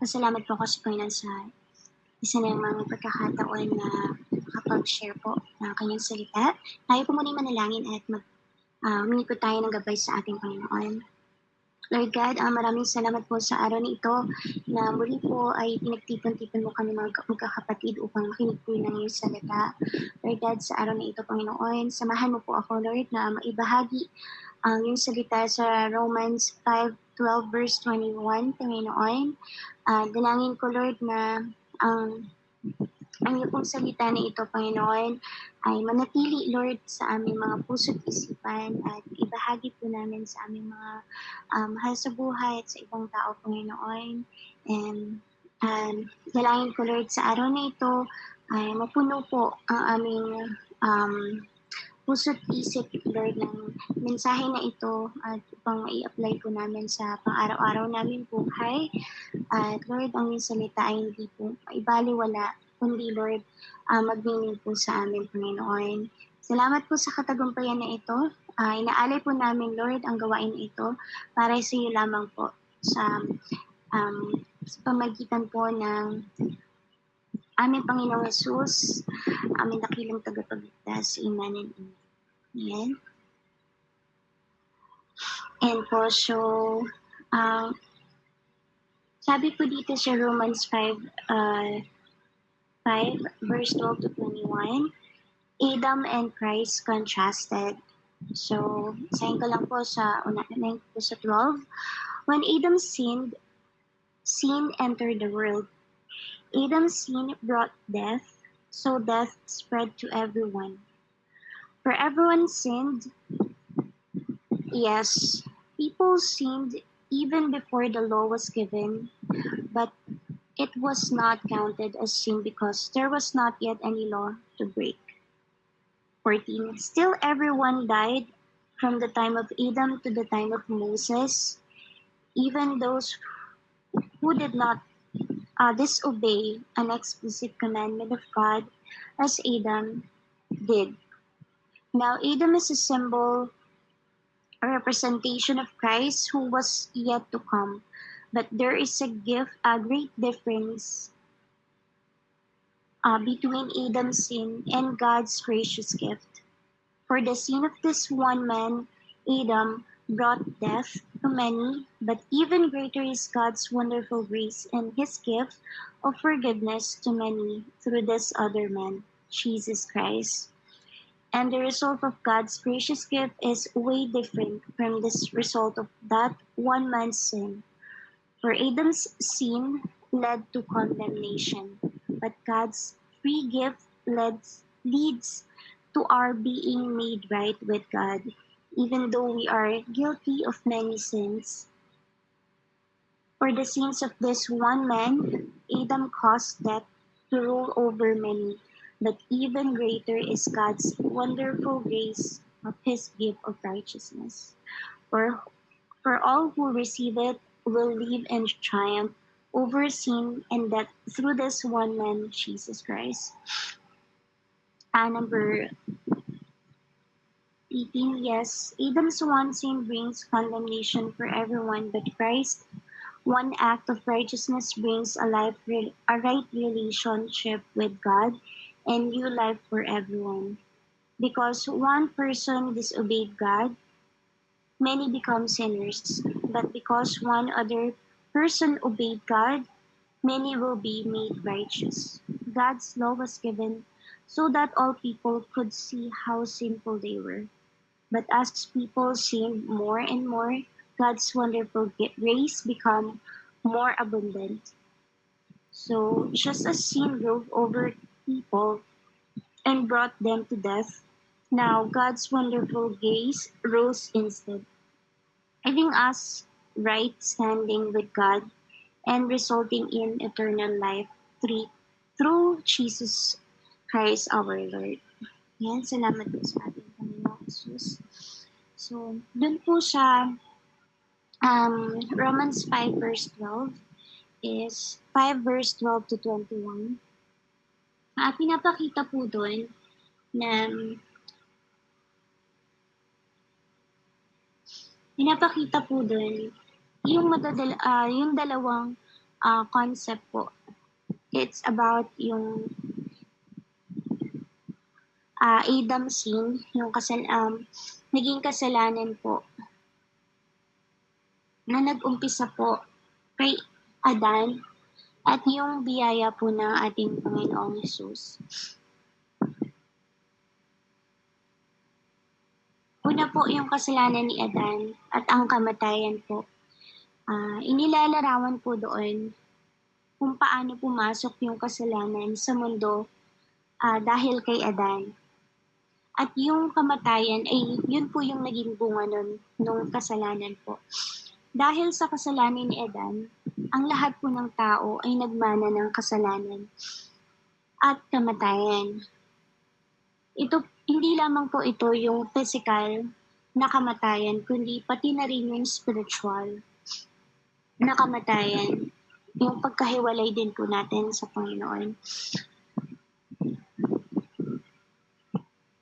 Nagpapasalamat po ako sa Panginoon sa isa namang pagkakataon na makapag-share po ng kanyang salita. Tayo po muna manalangin at humingi po tayo ng gabay sa ating Panginoon. Lord God, maraming salamat po sa araw na ito na muli po ay pinagtipon-tipon mo kami mga magkakapatid upang makinig po ng iyong salita. Lord God, sa araw na ito, Panginoon, samahan mo po ako, Lord, na maibahagi ang iyong salita sa Romans 5:12 verse 21, Panginoon. Dalangin ko, Lord, na ang iyong pong salita na ito, Panginoon, ay manatili, Lord, sa aming mga puso't isipan at ibahagi po namin sa aming mga mahal sa buhay at sa ibang tao, Panginoon. And dalangin ko, Lord, sa araw na ito ay mapuno po ang aming puso't isip, Lord, ng mensahe na ito at upang mai-apply po namin sa pang-araw-araw namin buhay. At Lord, ang iyong salita ay hindi po maibaliwala, kundi Lord, magniningin po sa amin, Panginoon. Salamat po sa katagumpayan na ito. Inaalay po namin, Lord, ang gawain na ito para sa iyo lamang po sa pamagitan po ng aming Panginoong Jesus, aming dakilang tagapagligtas, Amen and Amen. And po, so, sabi po dito sa Romans 5 verse 12 to 21, Adam and Christ contrasted. So, sayin ko lang po sa una po sa 12. When Adam sinned, sin entered the world. Adam's sin brought death, so death spread to everyone. For everyone sinned, yes, people sinned even before the law was given, but it was not counted as sin because there was not yet any law to break. 14. Still everyone died from the time of Adam to the time of Moses, even those who did not disobey an explicit commandment of God as Adam did. Now Adam is a symbol, a representation of Christ who was yet to come. But there is a great difference between Adam's sin and God's gracious gift. For the sin of this one man, Adam, brought death to many, but even greater is God's wonderful grace and his gift of forgiveness to many through this other man, Jesus Christ. And the result of God's gracious gift is way different from this result of that one man's sin. For Adam's sin led to condemnation, but God's free gift leads to our being made right with God, even though we are guilty of many sins. For the sins of this one man, Adam caused death to rule over many, but even greater is God's wonderful grace of his gift of righteousness. For all who receive it will live and triumph over sin and death through this one man, Jesus Christ. Number 18, yes, Adam's one sin brings condemnation for everyone, but Christ's one act of righteousness brings a right relationship with God and new life for everyone. Because one person disobeyed God, many become sinners, but because one other person obeyed God, many will be made righteous. God's law was given so that all people could see how sinful they were. But as people sinned more and more, God's wonderful grace became more abundant. So just as sin ruled over people and brought them to death, now God's wonderful grace rules instead, giving us right standing with God and resulting in eternal life through Jesus Christ our Lord. Yan, salamat po sa ating Panginoong Jesus. So, dun po sa Romans 5 verse 12 is 5 verse 12 to 21. Pinapakita po dun na yung dalawang concept po. It's about yung Adam sin, yung naging kasalanan po na nag-umpisa po kay Adan at yung biyaya po ng ating Panginoong Hesus. Una po yung kasalanan ni Adan at ang kamatayan po. Inilalarawan po doon kung paano pumasok yung kasalanan sa mundo dahil kay Adan. At yung kamatayan ay yun po yung naging bunga nung kasalanan po. Dahil sa kasalanan ni Adan, ang lahat po ng tao ay nagmana ng kasalanan at kamatayan. Hindi lamang po ito yung physical na kamatayan, kundi pati na rin yung spiritual na kamatayan, yung pagkahiwalay din po natin sa Panginoon.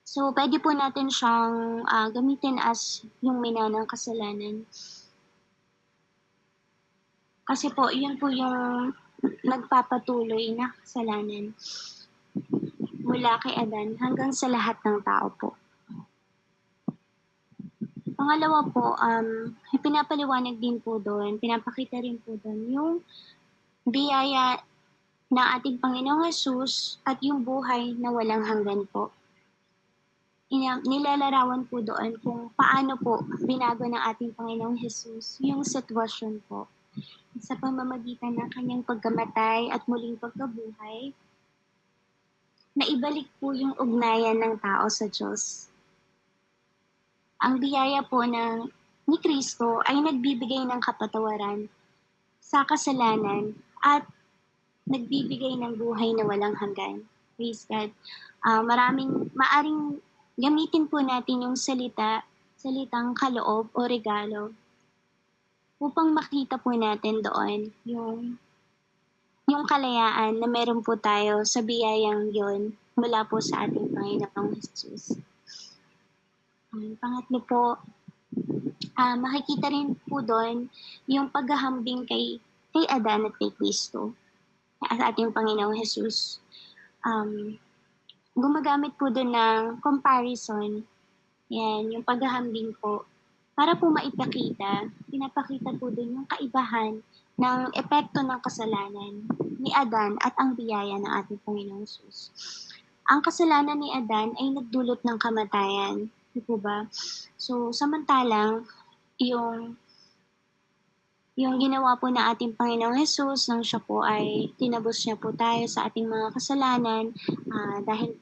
So, pwede po natin siyang gamitin as yung minanang kasalanan. Kasi po, yun po yung nagpapatuloy na kasalanan mula kay Adan hanggang sa lahat ng tao po. Pangalawa po, pinapaliwanag din po doon, pinapakita rin po doon yung biyaya ng ating Panginoong Hesus at yung buhay na walang hanggan po. Nilalarawan po doon kung paano po binago ng ating Panginoong Hesus yung sitwasyon po sa pamamagitan ng kanyang pagkamatay at muling pagkabuhay, na ibalik po yung ugnayan ng tao sa Diyos. Ang biyaya po ni Kristo ay nagbibigay ng kapatawaran sa kasalanan at nagbibigay ng buhay na walang hanggan. Praise God. Maaring gamitin po natin yung salitang kaloob o regalo upang makita po natin doon yung kalayaan na meron po tayo sa biyayang yon mula po sa ating Panginoong Jesus. Pangatlo po, makikita rin po doon yung paghahambing kay Adan at kay Kristo at ating Panginoong Jesus. Gumagamit po doon ng comparison, yan, yung paghahambing po, para po pinapakita po doon yung kaibahan ng epekto ng kasalanan ni Adan at ang biyaya ng ating Panginoong Jesus. Ang kasalanan ni Adan ay nagdulot ng kamatayan, di po ba? So, samantalang, yung ginawa po na ating Panginoong Hesus nang siya po ay tinabos niya po tayo sa ating mga kasalanan dahil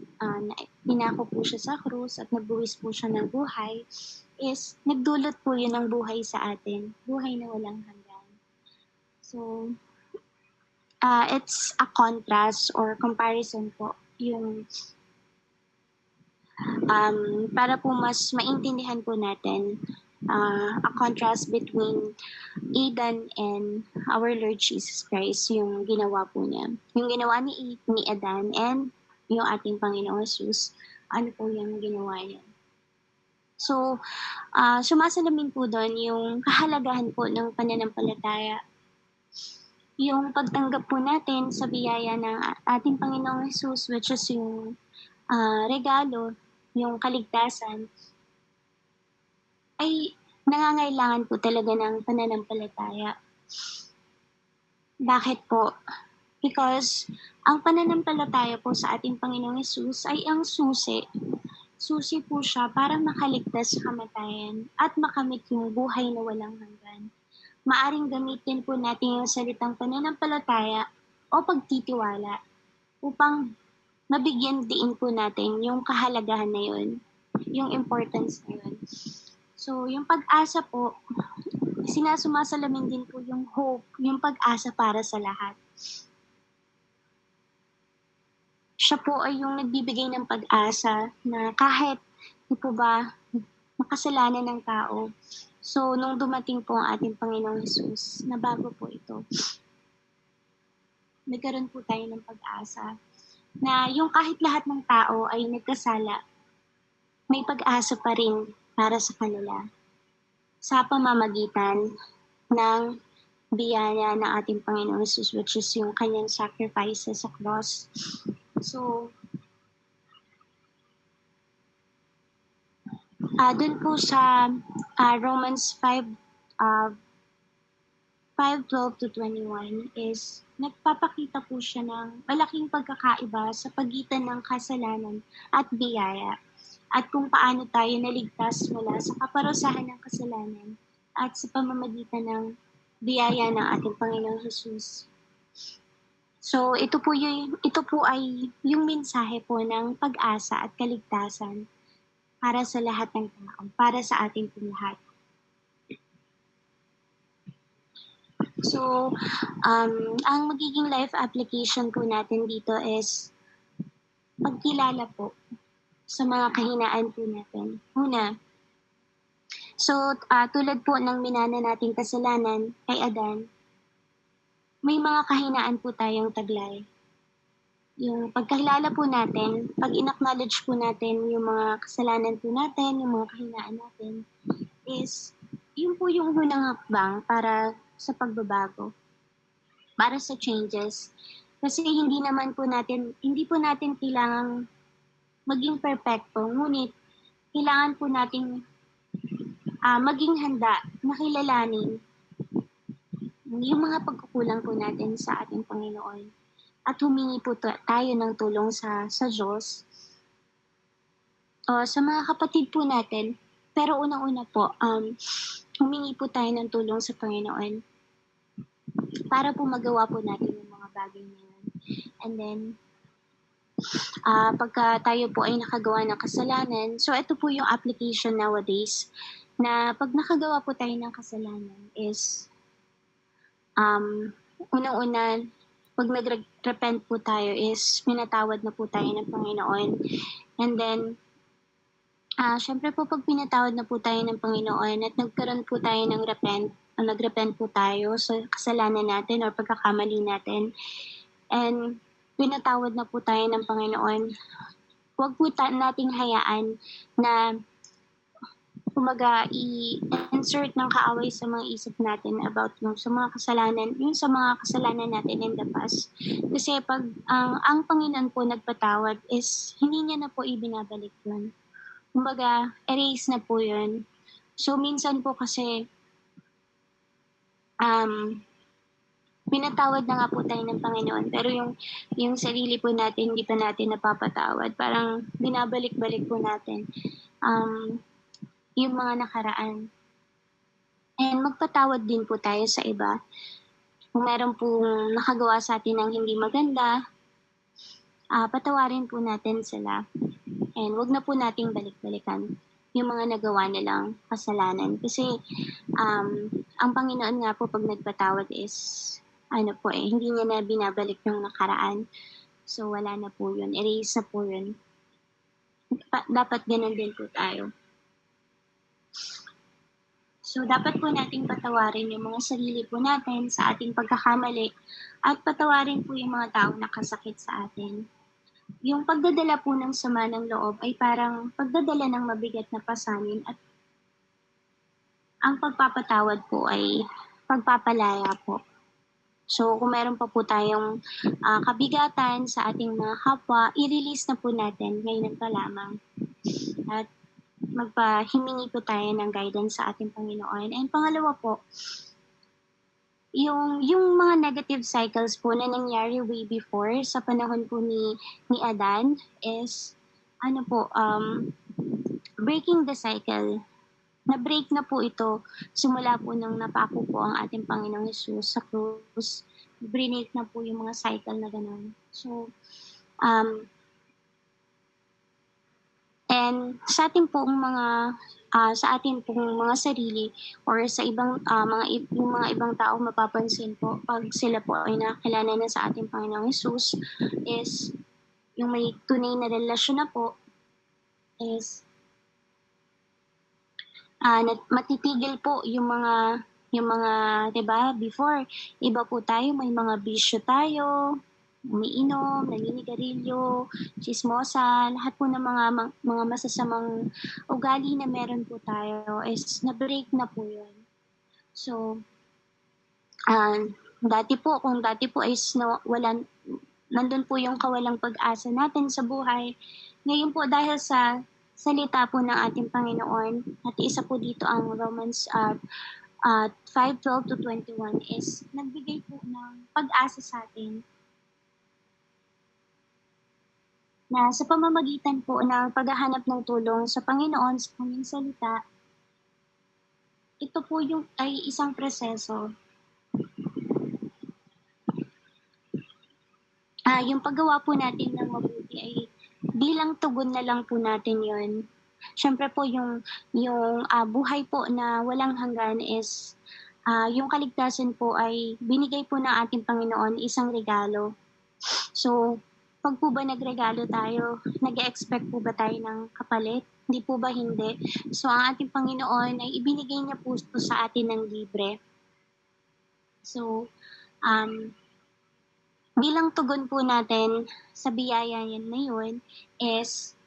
pinako po siya sa krus at nagbuwis po siya ng buhay, is nagdulot po yun ng buhay sa atin, buhay na walang hanggan. So, it's a contrast or comparison po, yung para po mas maintindihan po natin a contrast between Adan and our Lord Jesus Christ, yung ginawa po niya. Yung ginawa ni Adan and yung ating Panginoong Jesus, ano po yung ginawa niya. So, sumasalamin po doon yung kahalagahan po ng pananampalataya. Yung pagtanggap po natin sa biyaya ng ating Panginoong Jesus, which is yung regalo, yung kaligtasan, ay nangangailangan po talaga ng pananampalataya. Bakit po? Because ang pananampalataya po sa ating Panginoong Hesus ay ang susi. Susi po siya para makaligtas sa kamatayan at makamit yung buhay na walang hanggan. Maaring gamitin po natin yung salitang pananampalataya o pagtitiwala upang mabigyan din po natin yung kahalagahan na yun, yung importance na yun. So, yung pag-asa po, sinasumasalamin din po yung hope, yung pag-asa para sa lahat. Siya po ay yung nagbibigay ng pag-asa na kahit, di po ba, makasalanan ng tao. So, nung dumating po ang ating Panginoong Hesus, nabago po ito. Nagkaroon po tayo ng pag-asa na yung kahit lahat ng tao ay nagkasala, may pag-asa pa rin para sa kanila sa pamamagitan ng biyaya ng ating Panginoong Jesus, which is yung kanyang sacrifices sa cross. So, dun po sa Romans 5, 5:12-21 is nagpapakita po siya ng malaking pagkakaiba sa pagitan ng kasalanan at biyaya at kung paano tayo naligtas mula sa kaparusahan ng kasalanan at sa pamamagitan ng biyaya ng ating Panginoong Jesus. So ito po ay yung mensahe po ng pag-asa at kaligtasan para sa lahat ng tao, para sa ating lahat. So, ang magiging life application po natin dito is pagkilala po sa mga kahinaan po natin. Una, so tulad po ng minana nating kasalanan kay Adan, may mga kahinaan po tayong taglay. Yung pagkakilala po natin, pag in-acknowledge po natin yung mga kasalanan po natin, yung mga kahinaan natin, is yun po yung unang hakbang para sa pagbabago, para sa changes. Kasi hindi po natin kailangang maging perfecto, ngunit kailangan po nating maging handa na kilalanin yung mga pagkukulang po natin sa ating Panginoon at humingi po tayo ng tulong sa Diyos o sa mga kapatid po natin. Pero unang-una po, humingi po tayo ng tulong sa Panginoon para po magawa po natin yung mga bagay na yun. And then, pagka tayo po ay nakagawa ng kasalanan, so ito po yung application nowadays na pag nakagawa po tayo ng kasalanan is unang-una, pag nag-repent po tayo is pinatawad na po tayo ng Panginoon. And then, syempre po pag pinatawad na po tayo ng Panginoon at nagkaroon po tayo ng nag-repent po tayo sa kasalanan natin or pagkakamali natin, and pinatawad na po tayo ng Panginoon, huwag po nating hayaan na i-insert ng kaaway sa mga isip natin about yung sa mga kasalanan natin in the past. Kasi pag ang Panginoon po nagpatawad is hindi niya na po ibinabalik yun. Kumbaga, erase na po yun. So, minsan po kasi pinatawad na nga po tayo ng Panginoon, pero yung sarili po natin, hindi pa natin napapatawad. Parang binabalik-balik po natin yung mga nakaraan. And magpatawad din po tayo sa iba. Kung meron pong nakagawa sa atin ng hindi maganda, patawarin po natin sila. And wag na po nating balik-balikan yung mga nagawa nilang kasalanan. Kasi ang Panginoon nga po pag nagpatawad is hindi niya na binabalik yung nakaraan. So wala na po yun. Erase na po yun. Dapat ganun din po tayo. So, dapat po nating patawarin yung mga sarili po natin sa ating pagkakamali at patawarin po yung mga taong nakasakit sa atin. Yung pagdadala po ng sama ng loob ay parang pagdadala ng mabigat na pasanin at ang pagpapatawad po ay pagpapalaya po. So, kung meron pa po tayong kabigatan sa ating mga kapwa, i-release na po natin ngayon pa lamang. At himingi po tayo ng guidance sa ating Panginoon. And pangalawa po, yung mga negative cycles po na nangyari way before sa panahon po ni Adan is breaking the cycle. Na-break na po ito simula po nung napako po ang ating Panginoong Jesus sa krus. Break na po yung mga cycle na gano'n. So, and sa ating pong mga sarili or sa ibang yung mga ibang tao mapapansin po pag sila po ay nakilala na sa ating Panginoong Jesus is yung may tunay na relasyon na po is matitigil po yung mga 'di ba before iba po tayo, may mga bisyo tayo, umiinom, naninigarilyo, chismosa, lahat po ng mga masasamang ugali na meron po tayo is na-break na po yun. So, Kung dati po is nandun po yung kawalang pag-asa natin sa buhay. Ngayon po dahil sa salita po ng ating Panginoon, at isa po dito ang Romans 5:12-21 is nagbigay po ng pag-asa sa atin na sa pamamagitan po ng paghahanap ng tulong sa Panginoon sa kanyang salita, ito po ay isang proseso. Yung paggawa po natin ng mabuti ay bilang tugon na lang po natin yon. Siyempre po yung buhay po na walang hanggan is yung kaligtasan po ay binigay po ng ating Panginoon, isang regalo. So, pag po ba nagregalo tayo, nag-expect po ba tayo ng kapalit? Hindi po ba hindi? So, ang ating Panginoon ay ibinigay niya po sa atin ng libre. So, bilang tugon po natin sa biyaya yan na yun is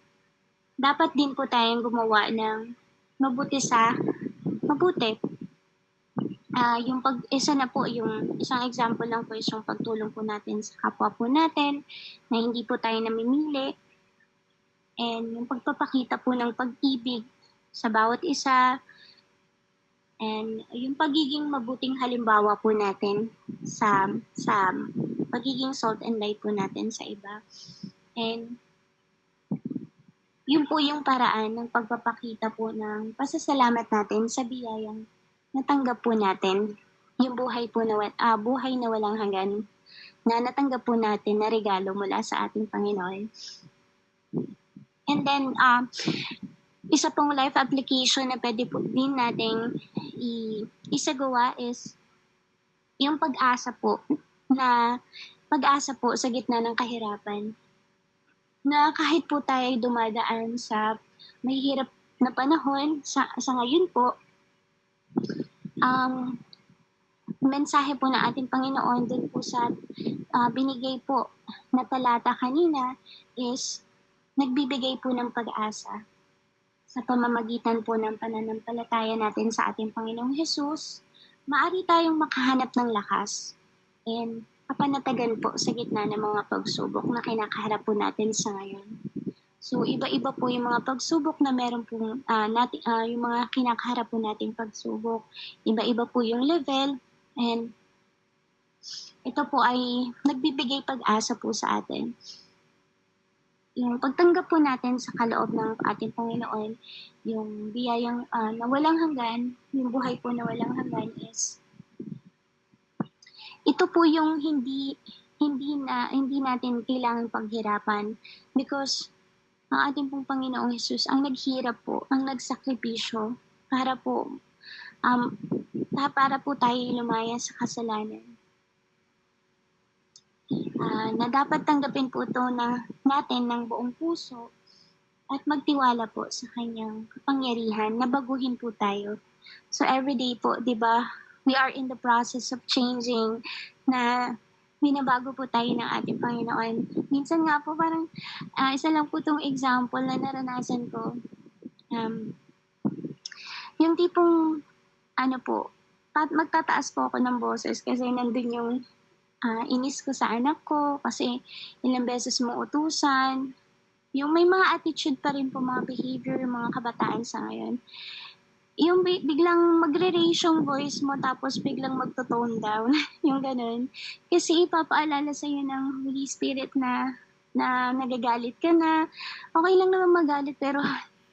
dapat din po tayong gumawa ng mabuti sa mabuti. Yung isa na po, yung isang example lang po is yung pagtulong po natin sa kapwa po natin na hindi po tayo namimili, and yung pagpapakita po ng pag-ibig sa bawat isa, and yung pagiging mabuting halimbawa po natin sa pagiging salt and light po natin sa iba. And yun po yung paraan ng pagpapakita po ng pasasalamat natin sa biyayang natanggap po natin, yung buhay na walang hanggan na natanggap po natin na regalo mula sa ating Panginoon. And then, isa pong life application na pwede po din nating isagawa is yung pag-asa po sa gitna ng kahirapan. Na kahit po tayo dumadaan sa mahihirap na panahon, sa ngayon po, mensahe po ng ating Panginoon dun po sa binigay po na talata kanina is nagbibigay po ng pag-asa sa pamamagitan po ng pananampalataya natin sa ating Panginoong Hesus. Maaari tayong makahanap ng lakas and kapanatagan po sa gitna ng mga pagsubok na kinakaharap po natin sa ngayon. So, iba-iba po yung mga pagsubok na meron po yung mga kinakaharap po nating pagsubok. Iba-iba po yung level, and ito po ay nagbibigay pag-asa po sa atin. Yung pagtanggap po natin sa kaloob ng ating Panginoon, yung biyayang na walang hanggan, yung buhay po na walang hanggan is ito po yung hindi natin kailangan paghirapan, because ang ating pong Panginoong Hesus ang naghirap po, ang nagsakripisyo para po tayo lumaya sa kasalanan. Na dapat tanggapin po ito natin ng buong puso at magtiwala po sa kanyang kapangyarihan na baguhin po tayo. So everyday po, di ba, we are in the process of changing, na binabago po tayo ng ating Panginoon. Minsan nga po parang isa lang po itong example na naranasan ko. Yung tipong magtataas po ako ng boses kasi nandun yung inis ko sa anak ko kasi ilang beses mo utusan. Yung may mga attitude pa rin po, mga behavior, mga kabataan sa ngayon. Yung biglang magre-raise yung voice mo tapos biglang magto-tone down. Yung ganun. Kasi ipapaalala sa'yo ng Holy Spirit na nagagalit ka na. Okay lang naman magalit pero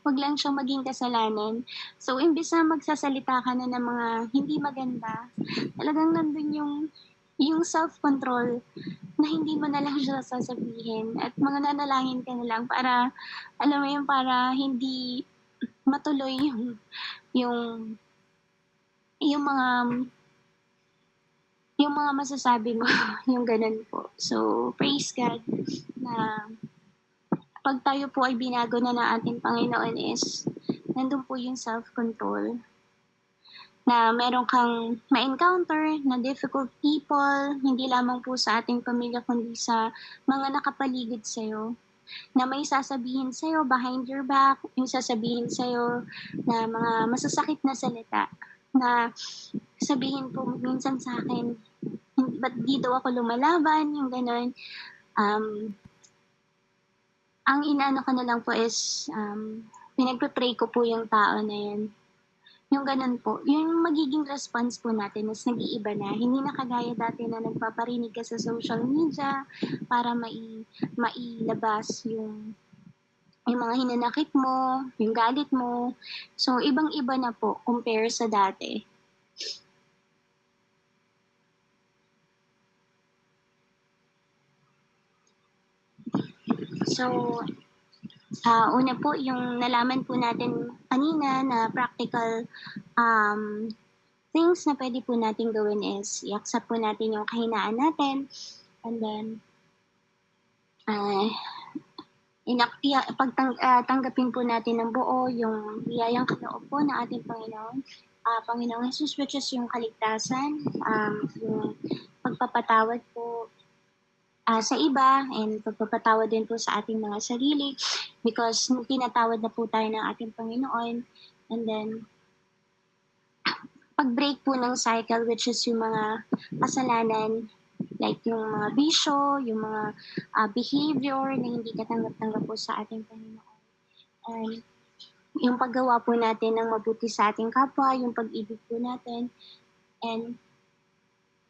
wag lang siyang maging kasalanan. So, imbis na magsasalita ka na ng mga hindi maganda, talagang nandun yung self-control na hindi mo na lang siya sasabihin at mga nanalangin ka na lang para, alam mo yun, para hindi matuloy yung mga masasabi mo, yung ganun po. So, praise God na pag tayo po ay binago na ng ating Panginoon is nandun po yung self-control, na meron kang ma-encounter na difficult people, hindi lamang po sa ating pamilya kundi sa mga nakapaligid sa'yo, na may sasabihin sa'yo behind your back, yung sasabihin sa'yo na mga masasakit na salita, na sabihin po minsan sa akin, ba't di daw ako lumalaban, yung gano'n. Um, ang inaano ko na lang po is, pinagpe-pray ko po yung tao na yun. Yung gano'n po, yung magiging response po natin is nag-iiba na. Hindi na kagaya dati na nagpaparinig ka sa social media para mailabas yung mga hinanakit mo, yung galit mo. So, ibang-iba na po compare sa dati. So, una po yung nalaman po natin kanina na practical things na pwede po natin gawin is i-accept po natin yung kahinaan natin, and then tanggapin po natin ng buo yung biyayang kaloob po ng ating Panginoong Jesus, which is yung kaligtasan, yung pagpapatawad po sa iba, and pagpapatawad din po sa ating mga sarili, because tinatawad na po tayo ng ating Panginoon. And then, pag-break po ng cycle, which is yung mga kasalanan, like yung mga bisyo, yung mga behavior na hindi katanggap-tanggap po sa ating Panginoon. And yung paggawa po natin ng mabuti sa ating kapwa, yung pag-ibig po natin, and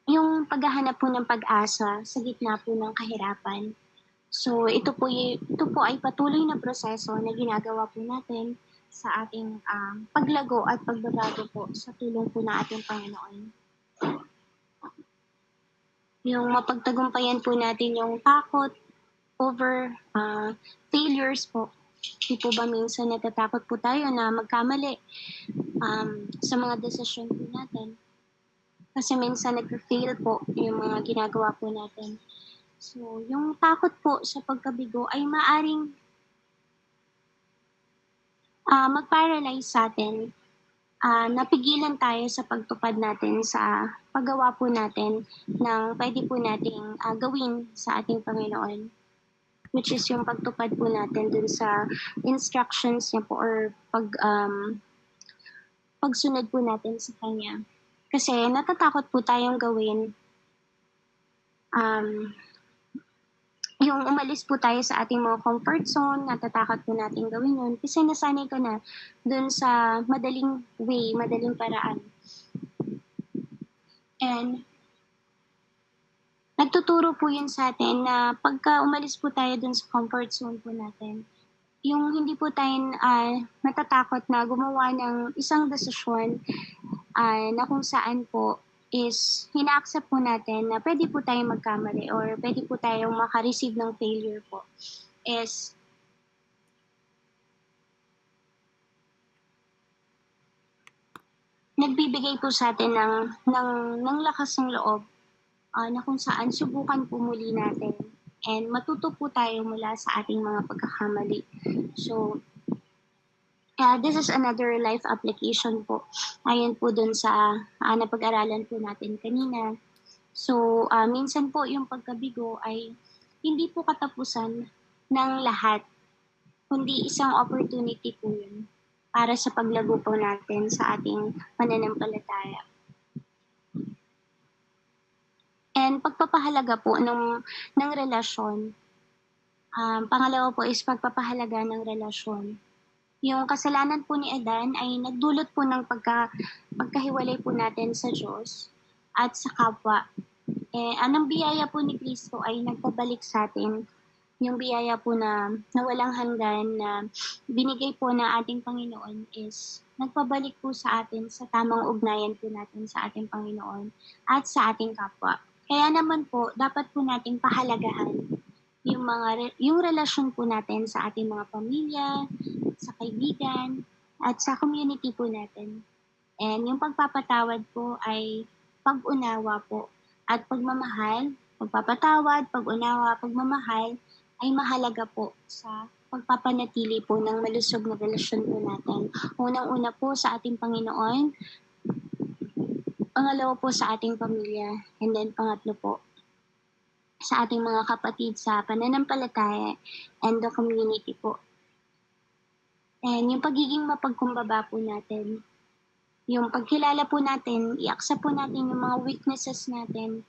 yung paghahanap po ng pag-asa sa gitna po ng kahirapan. So ito po ay patuloy na proseso na ginagawa po natin sa ating paglago at pagbabago po sa tulong po ng ating Panginoon. Yung mapagtagumpayan po natin yung takot over failures po. Di po ba minsan natatakot po tayo na magkamali sa mga desisyon po natin? Kasi minsan nag-fail po yung mga ginagawa po natin. So, yung takot po sa pagkabigo ay maaring mag-paralyze sa atin. Napigilan tayo sa pagtupad natin sa paggawa po natin ng pwede po nating gawin sa ating Panginoon, which is yung pagtupad po natin dun sa instructions niya po, or pagsunod po natin sa Kanya. Kasi natatakot po tayong gawin yung umalis po tayo sa ating mga comfort zone, natatakot po natin gawin yun kasi nasanay ka na dun sa madaling way, madaling paraan. And nagtuturo po yun sa atin na pagka umalis po tayo dun sa comfort zone po natin, yung hindi po tayo natatakot na gumawa ng isang desisyon na kung saan po is hina-accept po natin na pwede po tayong magkamali or pwede po tayong maka-receive ng failure po, is nagbibigay po sa atin ng lakas ng loob na kung saan subukan po muli natin and matuto po tayo mula sa ating mga pagkakamali. So, this is another life application po. Ayon po dun sa napag-aralan po natin kanina. So, minsan po yung pagkabigo ay hindi po katapusan ng lahat, kundi isang opportunity po yun para sa paglago po natin sa ating pananampalataya. And pagpapahalaga po ng relasyon. Pangalawa po is pagpapahalaga ng relasyon. Yung kasalanan po ni Adan ay nagdulot po ng pagkahiwalay po natin sa Diyos at sa kapwa. Anong biyaya po ni Kristo ay nagpabalik sa atin, yung biyaya po na walang hanggan na binigay po ng ating Panginoon is nagpabalik po sa atin sa tamang ugnayan po natin sa ating Panginoon at sa ating kapwa. Kaya naman po, dapat po nating pahalagahan yung relasyon po natin sa ating mga pamilya, sa kaibigan, at sa community po natin. And yung pagpapatawad po ay pag-unawa po at pagmamahal. Pagpapatawad, pag-unawa, pagmamahal ay mahalaga po sa pagpapanatili po ng malusog na relasyon po natin. Unang-una po sa ating Panginoon, pangalawa po sa ating pamilya, and then pangatlo po sa ating mga kapatid sa pananampalataya and the community po. And yung pagiging mapagkumbaba po natin Yung pagkilala po natin, i-accept po natin yung mga weaknesses natin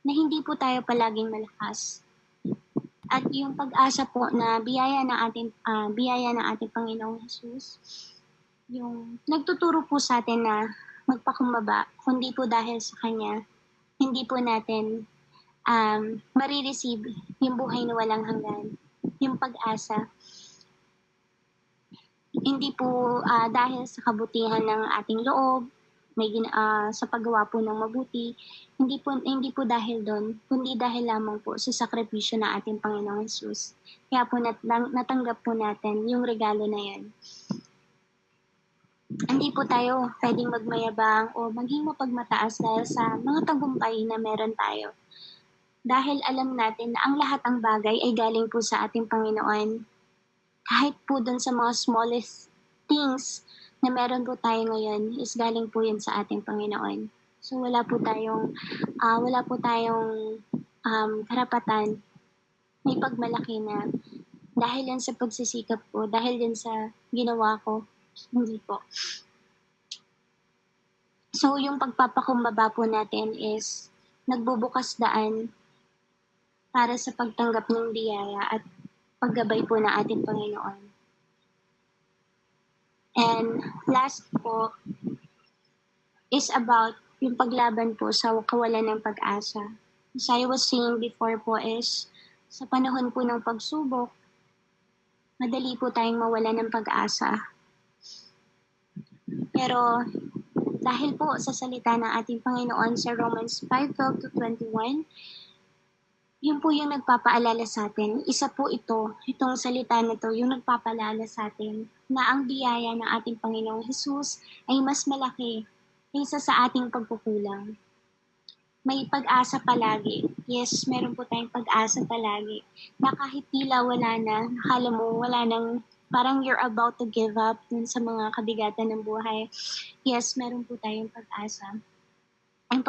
na hindi po tayo palaging malakas. At yung pag-asa po na biyaya ng ating Panginoong Hesus, yung nagtuturo po sa atin na magpakumbaba, kundi po dahil sa Kanya, hindi po natin marireceive yung buhay na walang hanggan, yung pag-asa. Hindi po dahil sa kabutihan ng ating loob, sa paggawa po ng mabuti, hindi po dahil doon, kundi dahil lamang po sa sakripisyo ng ating Panginoong Hesus. Kaya po natanggap po natin yung regalo na yan. Hindi po tayo pwedeng magmayabang o maging mapagmataas dahil sa mga tagumpay na meron tayo. Dahil alam natin na ang lahat ng bagay ay galing po sa ating Panginoon. Kahit po dun sa mga smallest things na meron po tayo ngayon is galing po yun sa ating Panginoon. So wala po tayong karapatan may pagmalaki na dahil yan sa pagsisikap ko, dahil yan sa ginawa ko, hindi po. So yung pagpapakumbaba po natin is nagbubukas daan para sa pagtanggap ng biyaya at paggabay po ng ating Panginoon. And last po is about yung paglaban po sa kawalan ng pag-asa. As I was saying before po is sa panahon po ng pagsubok, madali po tayong mawala ng pag-asa. Pero dahil po sa salita ng ating Panginoon sa Romans 5:12-21, yun po yung nagpapaalala sa atin. Isa po itong salita na to, yung nagpapaalala sa atin na ang biyaya ng ating Panginoong Hesus ay mas malaki kaysa sa ating pagkukulang. May pag-asa palagi. Yes, meron po tayong pag-asa palagi. Na kahit tila wala na, nakala mo wala nang, parang you're about to give up dun sa mga kabigatan ng buhay. Yes, meron po tayong pag-asa. Ang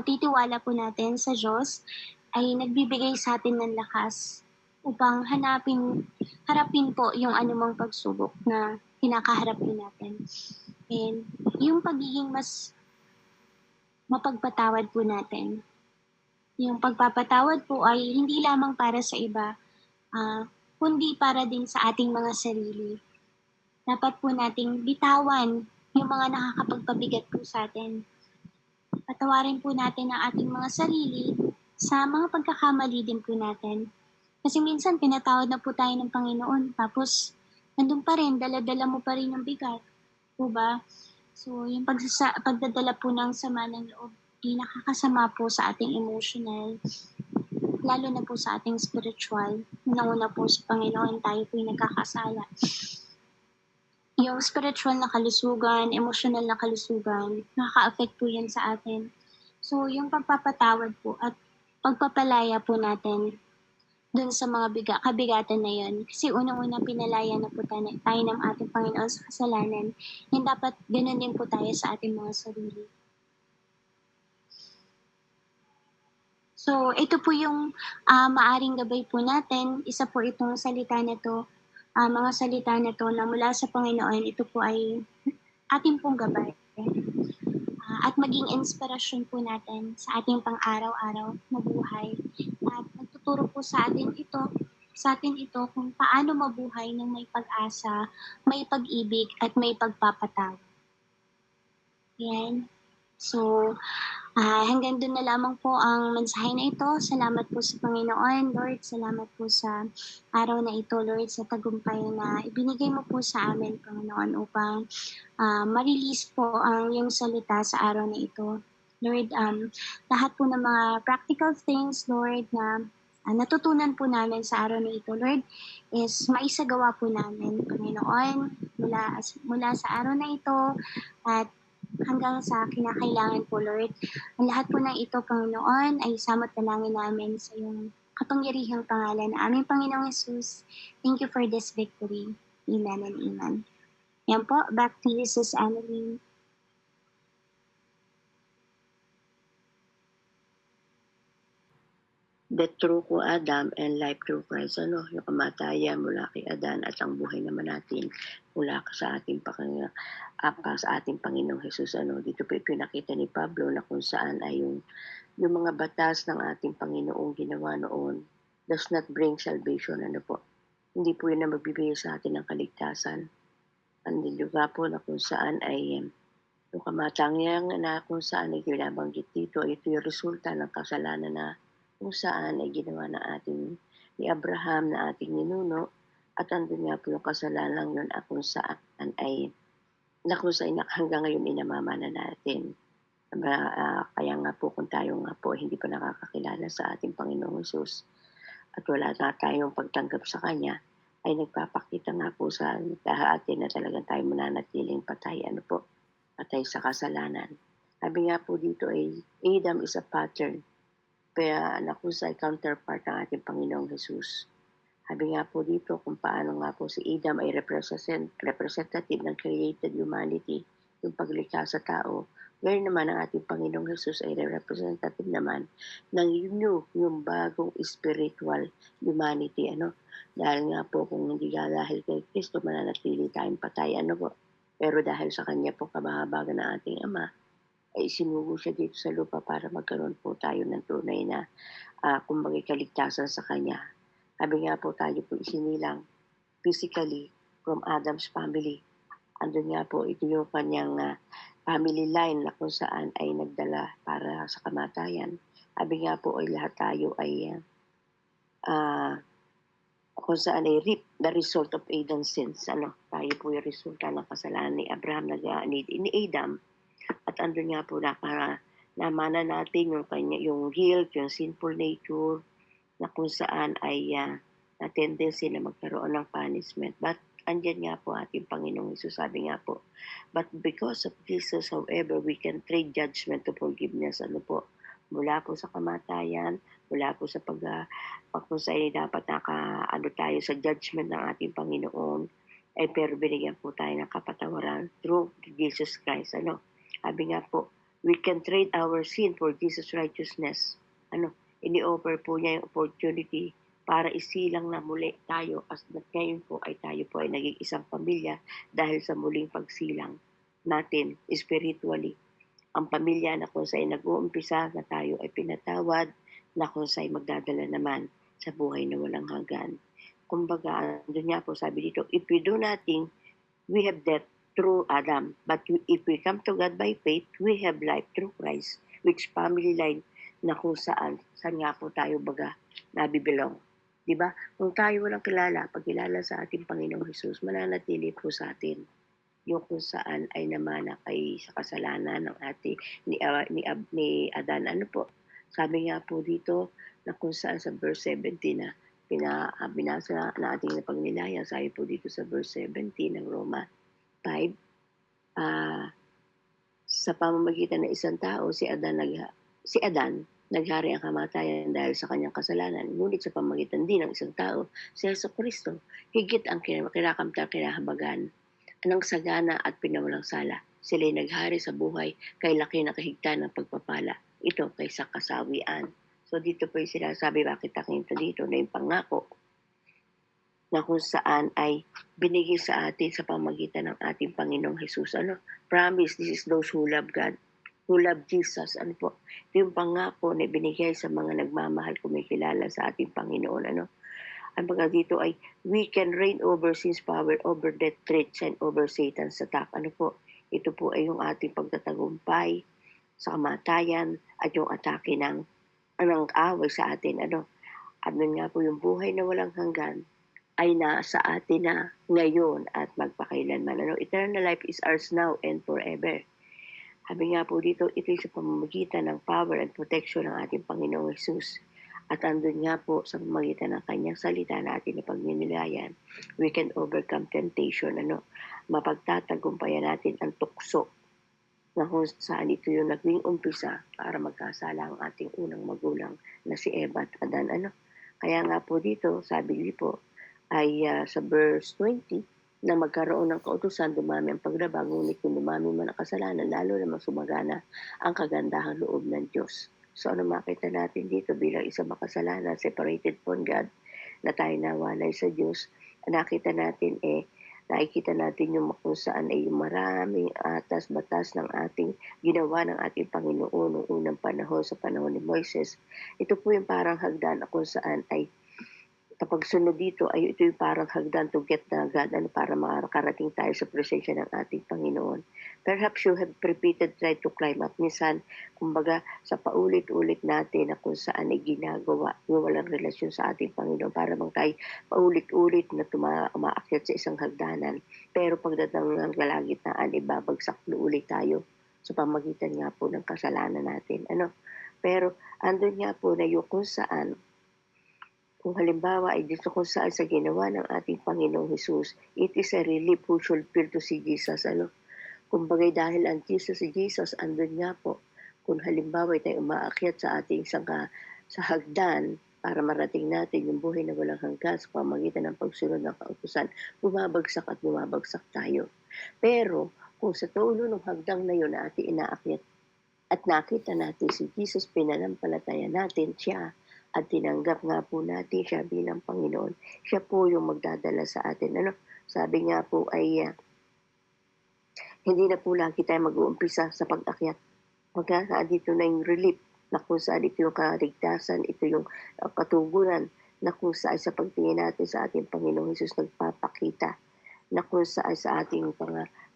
titiwala po natin sa Diyos ay nagbibigay sa atin ng lakas upang harapin po yung anumang pagsubok na kinakaharap din natin. And yung pagiging mas mapagpatawad po natin. Yung pagpapatawad po ay hindi lamang para sa iba, kundi para din sa ating mga sarili. Dapat po nating bitawan yung mga nakakapagpabigat po sa atin. Patawarin po natin ang ating mga sarili sa mga pagkakamali din po natin. Kasi minsan pinatawad na po tayo ng Panginoon, tapos nandun pa rin, dala-dala mo pa rin yung bigat. Po ba? So, yung pagdadala po ng sama ng loob, nakakasama po sa ating emotional, lalo na po sa ating spiritual. Unang-una po sa Panginoon, tayo po yung nagkakasala. Yung spiritual na kalusugan, emotional na kalusugan, nakaka-affect po yan sa atin. So, yung pagpapatawad po at pagpapalaya po natin dun sa mga kabigatan na yun. Kasi unang-una pinalaya na po tayo ng ating Panginoon sa kasalanan. And dapat ganun din po tayo sa ating mga sarili. So, ito po yung maaring gabay po natin. Isa po itong salita na to, mga salita na to na mula sa Panginoon. Ito po ay ating pong gabay. At maging inspirasyon po natin sa ating pang-araw-araw na buhay. At nagtuturo po sa atin ito kung paano mabuhay ng may pag-asa, may pag-ibig, at may pagpapatawad. Yan. So, hanggang doon na lamang po ang mensahe na ito. Salamat po sa Panginoon, Lord. Salamat po sa araw na ito, Lord, sa tagumpay na ibinigay mo po sa amin, Panginoon, upang ma-release po ang iyong salita sa araw na ito. Lord, lahat po ng mga practical things, Lord, na natutunan po namin sa araw na ito, Lord, is maisagawa po namin, Panginoon, mula sa araw na ito at hanggang sa kinakailangan po, Lord. Ang lahat po ng ito, Panginoon, ay samot dalangin namin sa iyong kapangyarihang pangalan na aming Panginoong Hesus. Thank you for this victory. Amen and amen. Yan po, back to you, Sis Annalyn. Death through ko Adam and life through Christ. Ano, yung kamatayan mula kay Adan at ang buhay naman natin mula sa ating sa ating Panginoong Hesus. Ano, dito po ipinakita ni Pablo na kung saan ay yung mga batas ng ating Panginoong ginawa noon does not bring salvation. Ano po, hindi po yun na magbibigay sa atin ng kaligtasan. Andun nga po na kung saan ay yung kamatayan na kung saan ay binabanggit dito, ito yung resulta ng kasalanan na kung saan ay ginawa na ating ni Abraham na ating ninuno at andun nga po yung kasalanan yun at kung saan ay na kung saan hanggang ngayon inamamana natin. Kaya nga po kung tayo nga po hindi pa nakakakilala sa ating Panginoong Hesus at wala na tayong pagtanggap sa Kanya, ay nagpapakita nga po sa atin na talagang tayo mananatiling patay. Ano po? Patay sa kasalanan. Sabi nga po dito ay Adam is a pattern kaya na kung sa counterpart ng ating Panginoong Hesus. Sabi nga po dito kung paano nga po si Adam ay representative ng created humanity, yung paglikha sa tao. Ngayon naman ang ating Panginoong Hesus ay representative naman ng yung bagong spiritual humanity. Ano? Dahil nga po kung hindi dahil kay Kristo, mananatili tayong patay. Ano po? Pero dahil sa kanya po kabahabagan ng ating Ama, ay sinugo siya dito sa lupa para magkaroon po tayo ng tunay na kumbaga kaligtasan sa kanya. Sabi nga po tayo po isinilang physically from Adam's family. Andun nga po ito yung kanyang family line na kung saan ay nagdala para sa kamatayan. Sabi nga po ay lahat tayo ay kung saan ay reap the result of Adam's sins. Ano, tayo po yung resulta ng kasalanan ni Abraham ni Adam. At andun nga po na para namana natin yung yung guilt, yung sinful nature, na kung saan ay na tendency na magkaroon ng punishment. But andyan nga po ating Panginoong Hesus, sabi nga po, but because of Jesus, however, we can trade judgment to forgiveness. Ano po, mula po sa kamatayan, mula po sa kung saan dapat tayo sa judgment ng ating Panginoon, ay pero binigyan po tayo ng kapatawaran through Jesus Christ. Ano, sabi nga po, we can trade our sin for Jesus' righteousness. Ano, ini-offer po niya yung opportunity para isilang na muli tayo as ngayon po ay tayo po ay naging isang pamilya dahil sa muling pagsilang natin spiritually. Ang pamilya na kung saan nag-uumpisa na tayo ay pinatawad na kung saan magdadala naman sa buhay na walang hanggan. Kumbaga, doon nga po sabi dito, if we do nothing, we have death through Adam. But if we come to God by faith, we have life through Christ, which family line na kung saan nga po tayo baga nabibilong. Diba? Kung tayo walang pagkilala sa ating Panginoong Hesus, mananatili po sa atin yung kung saan ay namana kay sa kasalanan ng ni Adan. Ano po? Sabi nga po dito na kung saan sa verse 17 na binasa na ating napagnilayan, sabi po dito sa verse 17 ng Roma 5, sa pamamagitan ng isang tao, si Adan naghari ang kamatayan dahil sa kanyang kasalanan. Ngunit sa pamamagitan din ng isang tao, si Jesucristo, higit ang kinahabagan ng sagana at pinawalang sala. Sila'y naghari sa buhay kay laki na kahigtan ng pagpapala. Ito kaysa kasawian. So dito po yung sinasabi, bakit akinto dito na yung pangako na kung saan ay binigay sa atin sa pamagitan ng ating Panginoong Hesus. Ano? Promise, this is those who love God, who love Jesus. Ano po? Ito yung pangako na binigay sa mga nagmamahal kumikilala sa ating Panginoon. Ano? Ang pagka dito ay we can reign over sin's power, over death threats, and over Satan's attack. Ano po? Ito po ay yung ating pagtatagumpay sa kamatayan at yung atake ng away sa atin. Ano? At nga po yung buhay na walang hanggan ay nasa atin na ngayon at magpakailanman. Ano? Eternal life is ours now and forever. Sabi nga po dito, ito sa pamamagitan ng power and protection ng ating Panginoong Hesus. At andun nga po sa pamamagitan ng kanyang salita na ating ipagninilayan, we can overcome temptation. Ano? Mapagtatagumpayan natin ang tukso na kung saan ito yung naging umpisa para magkasala ang ating unang magulang na si Eva at Adan. Ano? Kaya nga po dito, sabi po, ay sa verse 20, na magkaroon ng kautusan, dumami ang paglabag, ngunit kung dumami man ang kasalanan, lalo naman sumagana ang kagandahang loob ng Diyos. So ano makita natin dito bilang isang makasalanan, separated from God, na tayo nawalay sa Diyos, nakita natin nakikita natin yung kung saan ay yung maraming atas, batas ng ating ginawa ng ating Panginoon noong unang panahon, sa panahon ni Moises. Ito po yung parang hagdan na kung saan ay kapag sunod dito ay ito yung parang hagdan to get the God, para makarating tayo sa presensya ng ating Panginoon. Perhaps you have repeated try to climb up. Minsan, kumbaga, sa paulit-ulit natin na kung saan ay ginagawa yung walang relasyon sa ating Panginoon, para bang tayo paulit-ulit na umaakyat sa isang hagdanan. Pero pagdating ng kalagitnaan, ibabagsak na ulit tayo sa pamagitan nga po ng kasalanan natin. Pero andun nga po na yung kung saan, kung halimbawa ay dito kung saan sa ginawa ng ating Panginoong Hesus, it is a relief who should feel to see Jesus. Kumbaga dahil ang Jesus andun nga po. Kung halimbawa ay tayo umaakyat sa ating sa hagdan para marating natin yung buhay na walang hanggan sa pamagitan ng pagsunod ng kautusan, bumabagsak at bumabagsak tayo. Pero kung sa tulo ng hagdang na yun na ating inaakyat at nakita natin si Jesus, pinanampalataya natin siya, at tinanggap nga po natin siya bilang Panginoon, siya po yung magdadala sa atin. Sabi nga po ay hindi na po lagi tayo mag-uumpisa sa pag-akyat. Dito na yung relief, na kung saan ito yung kaligtasan, ito yung katugunan, na kung saan sa pagtingin natin sa ating Panginoong Hesus nagpapakita, na kung saan sa ating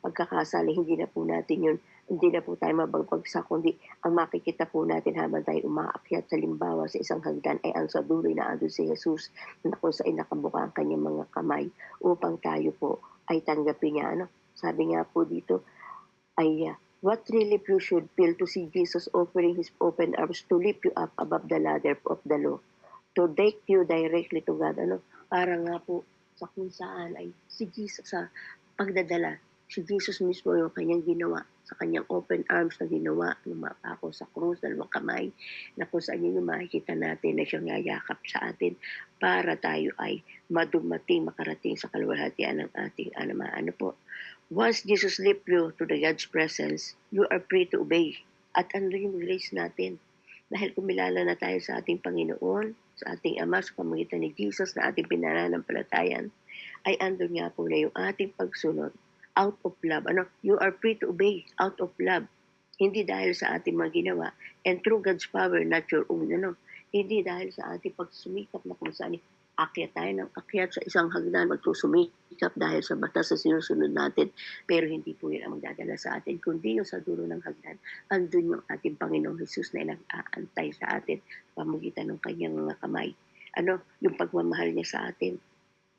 pagkakasali, hindi na po tayo mabagbagsak, kundi ang makikita po natin habang tayo umaakyat sa limbawa sa isang hagdan ay ang sa dulo na andun si Jesus, na kung saan nakabuka ang kanyang mga kamay upang tayo po ay tanggapin niya. Sabi nga po dito ay what relief you should feel to see Jesus offering His open arms to lift you up above the ladder of the law, to take you directly to God. Para nga po sa kung saan ay si Jesus sa pagdadala, si Jesus mismo yung kanyang ginawa, sa kanyang open arms na ginawa, lumapako sa krus, dalawang kamay, na kung saan yun yung makikita natin na siyang yayakap sa atin para tayo ay makarating sa kaluwalhatian ng ating Once Jesus lift you to the God's presence, you are free to obey. At ano yung grace natin? Dahil kumilala na tayo sa ating Panginoon, sa ating Ama, sa pamagitan ni Jesus na ating pinananampalatayan, ay andun nga po na yung ating pagsunod out of love. You are free to obey out of love. Hindi dahil sa ating mga ginawa, and through God's power, not your own. Hindi dahil sa ating pagsumikap na kung saan akyat tayo ng akyat sa isang hagdan, magsusumikap dahil sa batas na sinusunod natin, pero hindi po yun ang magdadala sa atin, kundi yung sa dulo ng hagdan, andun yung ating Panginoong Hesus na nag-aantay sa atin, pamagitan ng kanyang mga kamay. Yung pagmamahal niya sa atin.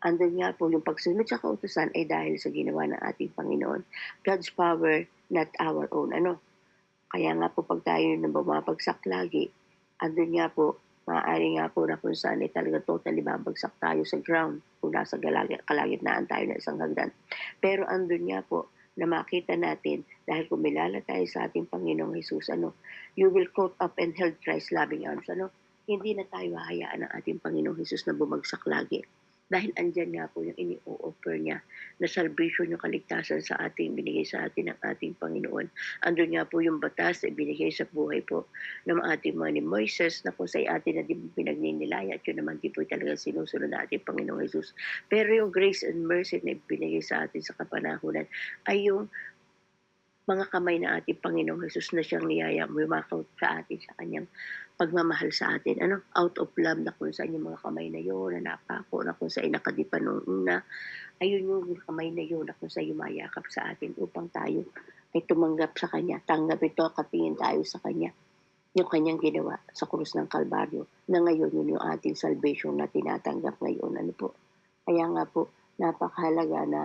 Andun nga po, yung pagsunod sa kautusan ay dahil sa ginawa ng ating Panginoon. God's power, not our own. Kaya nga po pag tayo na bumabagsak lagi, andun nga po, maaari nga po na kung saan ay talaga totally babagsak tayo sa ground kung nasa kalagitnaan tayo ng isang hagdan. Pero andun nga po na makita natin, dahil kumilala tayo sa ating Panginoong Hesus, you will caught up and held Christ's loving arms. Hindi na tayo hahayaan ng ating Panginoong Hesus na bumagsak lagi. Dahil andyan nga po yung ini-offer niya na salvation, yung kaligtasan sa ating binigay sa atin ng ating Panginoon. Andun nga po yung batas na binigay sa buhay po ng ating mga ni Moises, na kung sa atin na di pinagninilaya, at yun naman di po talaga sinusunod na ating Panginoong Jesus. Pero yung grace and mercy na ibinigay sa atin sa kapanahunan ay yung mga kamay na ating Panginoong Jesus na siyang niyayang lumakaw sa atin sa kanyang pagmamahal sa atin. Out of love, na kung saan yung mga kamay na yun, na napako, na kung saan nakadipa noong una, ayun yung kamay na yun, na kung saan yumayakap sa atin upang tayo ay tumanggap sa Kanya. Tanggap ito, katingin tayo sa Kanya. Yung Kanyang ginawa sa krus ng Kalbaryo, na ngayon yun yung ating salvation na tinatanggap ngayon. Kaya nga po, napakahalaga na,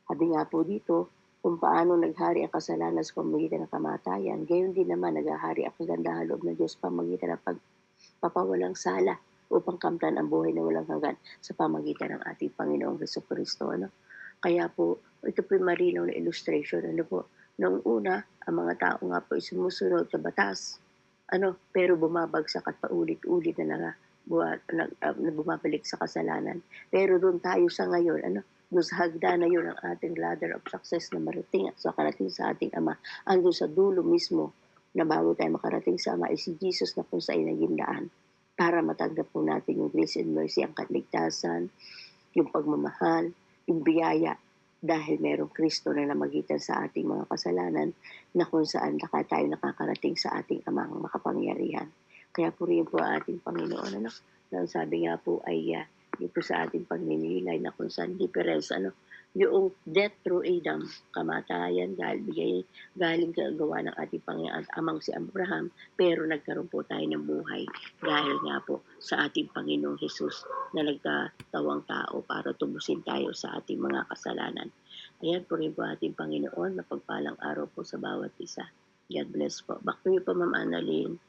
sabi nga po dito, kung paano naghari ang kasalanan sa pamagitan ng kamatayan, gayon din naman naghahari ang kagandahan loob ng Diyos pamagitan ng pagpapawalang sala upang kamtan ang buhay na walang hanggan sa pamagitan ng ating Panginoong Jesucristo. Kaya po, ito po yung marinaw na illustration. Noong una, ang mga tao nga po ay sumusunod sa batas, pero bumabagsak at paulit-ulit na bumabalik sa kasalanan. Pero doon tayo sa ngayon, doon sa hagdan na yun ang ating ladder of success na marating at sa karating sa ating Ama, andun sa dulo mismo na bago tayo makarating sa Ama ay si Jesus na po sa naging daan para matanggap po natin yung grace and mercy, ang kaligtasan, yung pagmamahal, yung biyaya, dahil merong Kristo na namagitan sa ating mga kasalanan na kung saan tayo nakakarating sa ating Amang makapangyarihan. Kaya purihin po ang ating Panginoon. Ano? Na sabi nga po ay dito sa ating pagninilay na kung saan difference, yung death through Adam, kamatayan galing gawa ng ating Panginoon at Amang si Abraham, pero nagkaroon po tayo ng buhay dahil nga po sa ating Panginoong Jesus na nagkatawang tao para tubusin tayo sa ating mga kasalanan. Ayan po rin po ating Panginoon, mapagpalang araw po sa bawat isa. God bless po. Back to you po, Ma'am Annalyn.